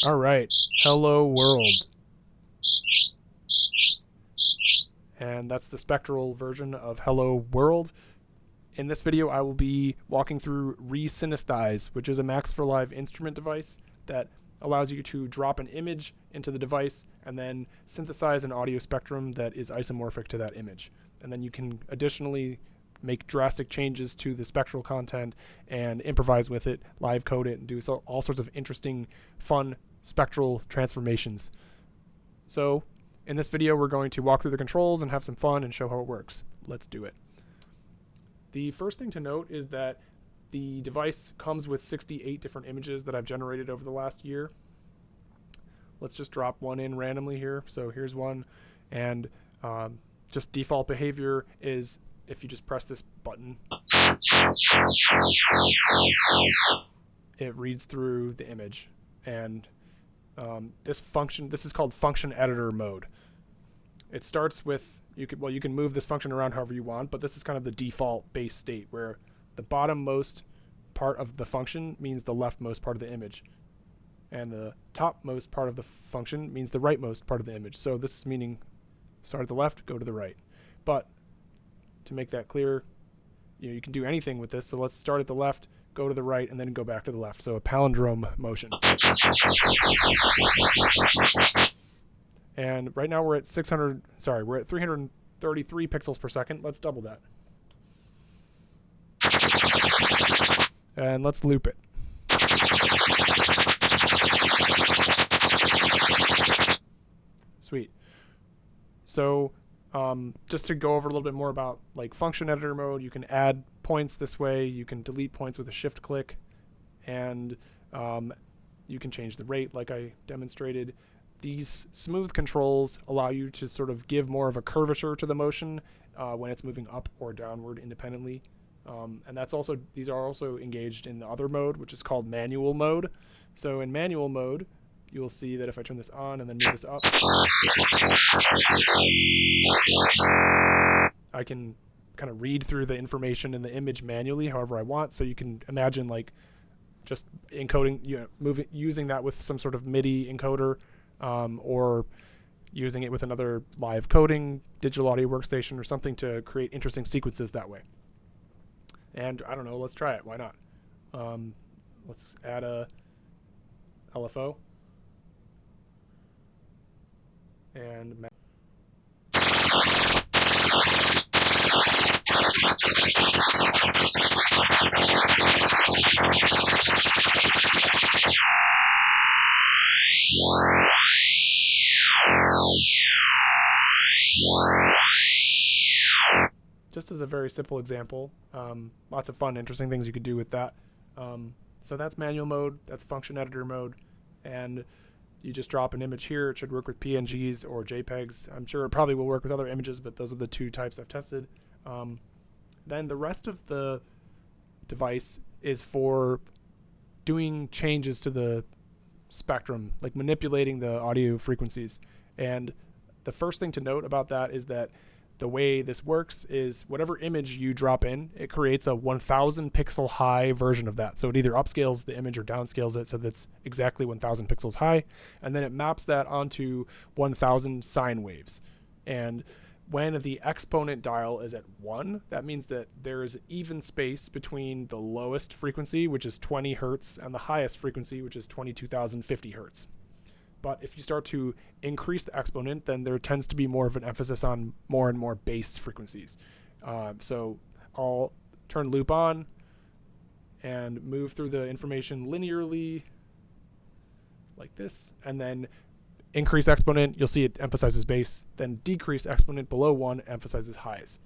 All right, hello world. And that's the spectral version of hello world. In this video, I will be walking through resynesthiz, which is a Max for Live instrument device that allows you to drop an image into the device and then synthesize an audio spectrum that is isomorphic to that image. And then you can additionally make drastic changes to the spectral content and improvise with it, live code it, and do all sorts of interesting, fun spectral transformations. So in this video, we're going to walk through the controls and have some fun and show how it works. Let's do it. The first thing to note is that the device comes with 68 different images that I've generated over the last year. Let's just drop one in randomly here. So here's one, and just default behavior is if you just press this button, it reads through the image. And this is called function editor mode. It starts with, you can move this function around however you want, but this is kind of the default base state where the bottommost part of the function means the leftmost part of the image, and the topmost part of the function means the rightmost part of the image. So this is meaning start at the left, go to the right. But to make that clear, you can do anything with this. So let's start at the left, go to the right, and then go back to the left. So a palindrome motion. And right now we're at 333 pixels per second. Let's double that. And let's loop it. Sweet. So just to go over a little bit more about like function editor mode, you can add points this way. You can delete points with a shift click, and you can change the rate like I demonstrated. These smooth controls allow you to sort of give more of a curvature to the motion when it's moving up or downward independently. And these are also engaged in the other mode, which is called manual mode. So in manual mode, you will see that if I turn this on and then move this up, I can kind of read through the information in the image manually however I want. So you can imagine like just encoding, using that with some sort of MIDI encoder, or using it with another live coding digital audio workstation or something to create interesting sequences that way. And I don't know, let's try it. Why not? Let's add a LFO. And just as a very simple example, lots of fun, interesting things you could do with that. So that's manual mode, that's function editor mode, and you just drop an image here. It should work with PNGs or JPEGs. I'm sure it probably will work with other images, but those are the two types I've tested. Then the rest of the device is for doing changes to the spectrum, like manipulating the audio frequencies. And the first thing to note about that is that the way this works is whatever image you drop in, it creates a 1000 pixel high version of that. So it either upscales the image or downscales it so that's exactly 1000 pixels high. And then it maps that onto 1000 sine waves. And when the exponent dial is at 1, that means that there is even space between the lowest frequency, which is 20 hertz, and the highest frequency, which is 22,050 hertz. But if you start to increase the exponent, then there tends to be more of an emphasis on more and more bass frequencies. So I'll turn loop on and move through the information linearly like this, and then increase exponent, you'll see it emphasizes bass, then decrease exponent below 1 emphasizes highs.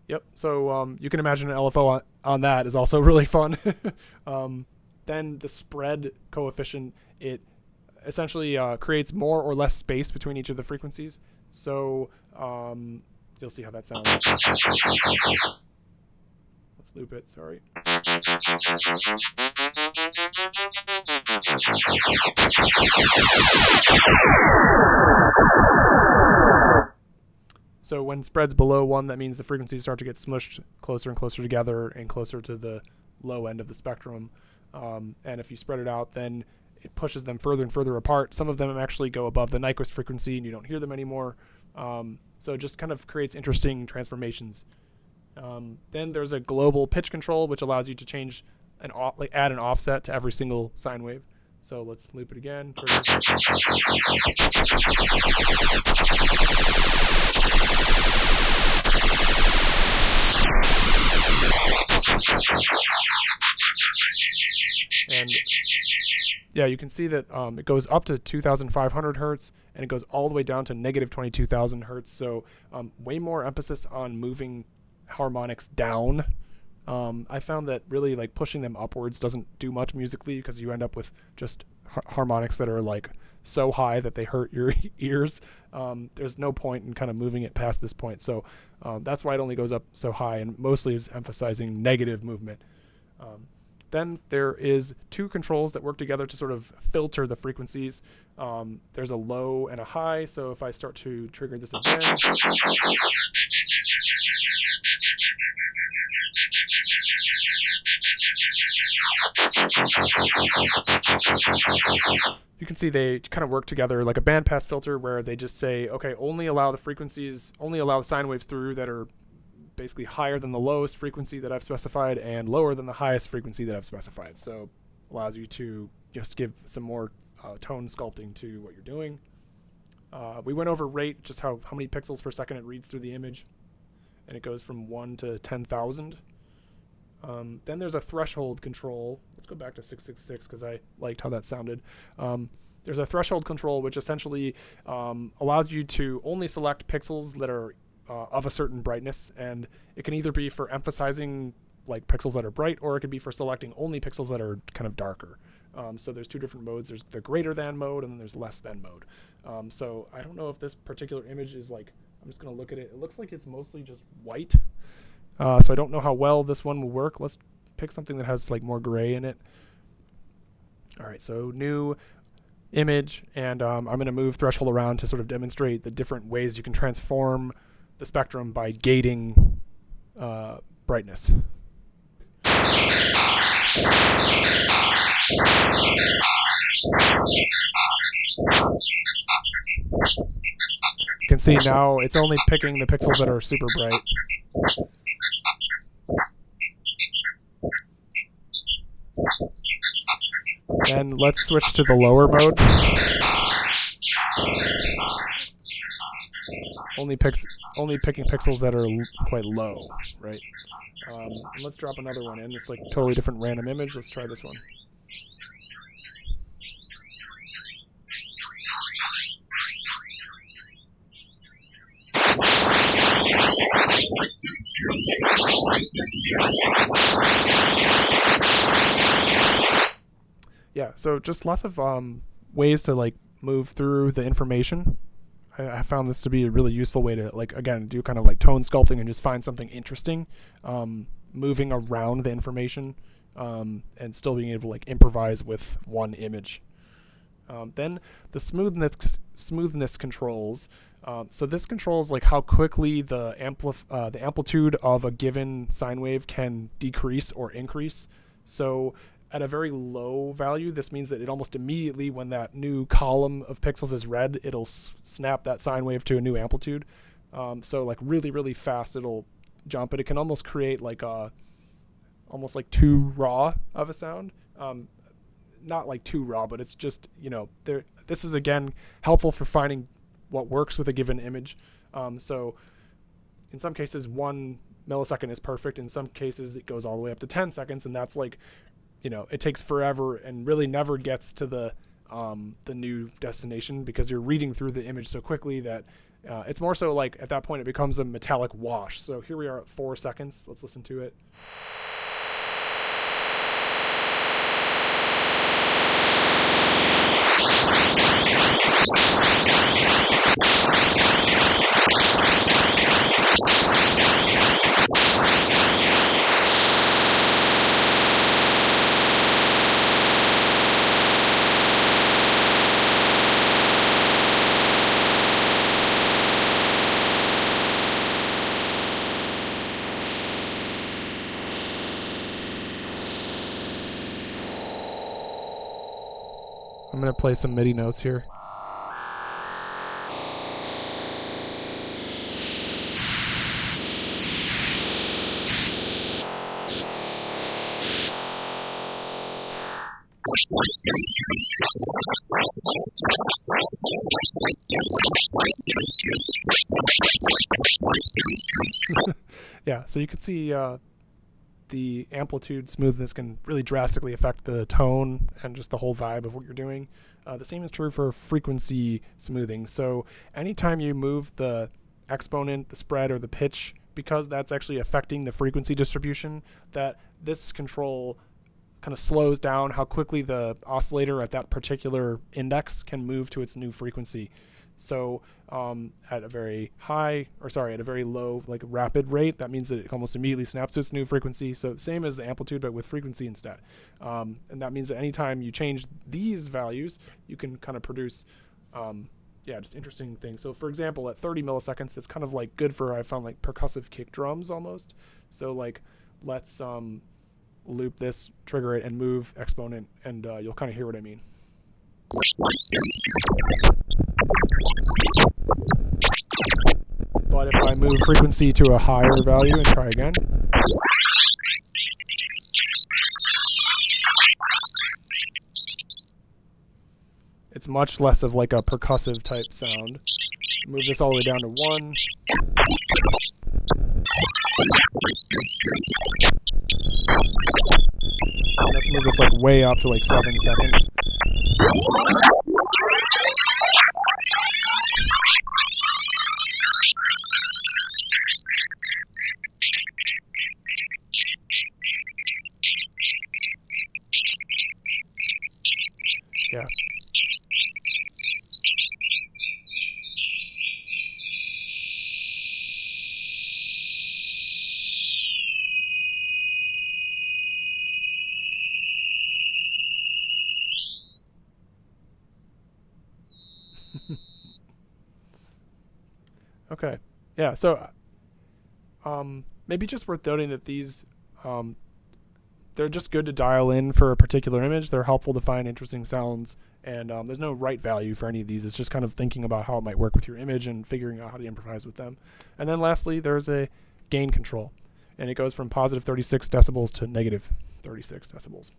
Yep, so you can imagine an LFO on that is also really fun. Then the spread coefficient, it essentially creates more or less space between each of the frequencies. So you'll see how that sounds. Let's loop it, sorry. So when spread's below 1, that means the frequencies start to get smushed closer and closer together and closer to the low end of the spectrum. And if you spread it out, then it pushes them further and further apart. Some of them actually go above the Nyquist frequency and you don't hear them anymore. So it just kind of creates interesting transformations. Then there's a global pitch control, which allows you to change add an offset to every single sine wave. So let's loop it again. And yeah, you can see that it goes up to 2,500 hertz and it goes all the way down to negative 22,000 hertz. So way more emphasis on moving harmonics down. I found that really like pushing them upwards doesn't do much musically because you end up with just harmonics that are like so high that they hurt your ears. There's no point in kind of moving it past this point. So that's why it only goes up so high and mostly is emphasizing negative movement. Then there is two controls that work together to sort of filter the frequencies. There's a low and a high. So if I start to trigger this again, you can see they kind of work together like a bandpass filter where they just say, okay, only allow the sine waves through that are basically higher than the lowest frequency that I've specified and lower than the highest frequency that I've specified. So allows you to just give some more tone sculpting to what you're doing. We went over rate, just how many pixels per second it reads through the image, and it goes from 1 to 10,000. Then there's a threshold control. Let's go back to 666 because I liked how that sounded. There's a threshold control which essentially allows you to only select pixels that are of a certain brightness, and it can either be for emphasizing like pixels that are bright, or it could be for selecting only pixels that are kind of darker. So there's two different modes. There's the greater than mode and then there's less than mode. So I don't know if this particular image is like, I'm just going to look at it. It looks like it's mostly just white. So I don't know how well this one will work. Let's pick something that has like more gray in it. All right, so new image, and I'm going to move threshold around to sort of demonstrate the different ways you can transform the spectrum by gating brightness. You can see now it's only picking the pixels that are super bright. Then let's switch to the lower mode. Only picking pixels that are quite low, right? And let's drop another one in. It's like a totally different random image. Let's try this one. Yeah, so just lots of ways to like move through the information. I found this to be a really useful way to, like, again, do kind of like tone sculpting and just find something interesting, moving around the information, and still being able to like improvise with one image. Then the smoothness controls. So this controls like how quickly the amplitude of a given sine wave can decrease or increase. So at a very low value, this means that it almost immediately, when that new column of pixels is red, it'll snap that sine wave to a new amplitude. So like really, really fast, it'll jump, but it can almost create like almost like too raw of a sound. Not like too raw, but it's just, you know, this is again helpful for finding what works with a given image. So in some cases, 1 millisecond is perfect. In some cases, it goes all the way up to 10 seconds, and that's like, you know, it takes forever and really never gets to the new destination because you're reading through the image so quickly that it's more so like at that point it becomes a metallic wash. So here we are at 4 seconds. Let's listen to it. I'm going to play some MIDI notes here. Yeah, so you can see the amplitude smoothness can really drastically affect the tone and just the whole vibe of what you're doing. The same is true for frequency smoothing. So anytime you move the exponent, the spread, or the pitch, because that's actually affecting the frequency distribution, that this control kind of slows down how quickly the oscillator at that particular index can move to its new frequency. So at a very low, like rapid rate, that means that it almost immediately snaps to its new frequency. So same as the amplitude, but with frequency instead. And that means that anytime you change these values, you can kind of produce, just interesting things. So for example, at 30 milliseconds, it's kind of like good for, I found, like percussive kick drums almost. So like, let's loop this, trigger it, and move exponent, and you'll kind of hear what I mean. But if I move frequency to a higher value and try again, it's much less of like a percussive type sound. Move this all the way down to 1. Let's move this like way up to like 7 seconds. Yeah. Okay. Yeah, so maybe just worth noting that these they're just good to dial in for a particular image. They're helpful to find interesting sounds, and there's no right value for any of these. It's just kind of thinking about how it might work with your image and figuring out how to improvise with them. And then lastly, there's a gain control, and it goes from positive 36 decibels to negative 36 decibels.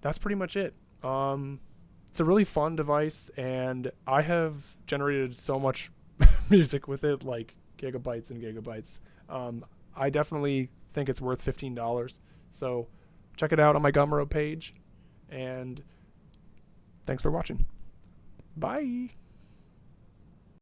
That's pretty much it. It's a really fun device, and I have generated so much music with it, like gigabytes and gigabytes. I definitely think it's worth $15. So check it out on my Gumroad page, and thanks for watching. Bye.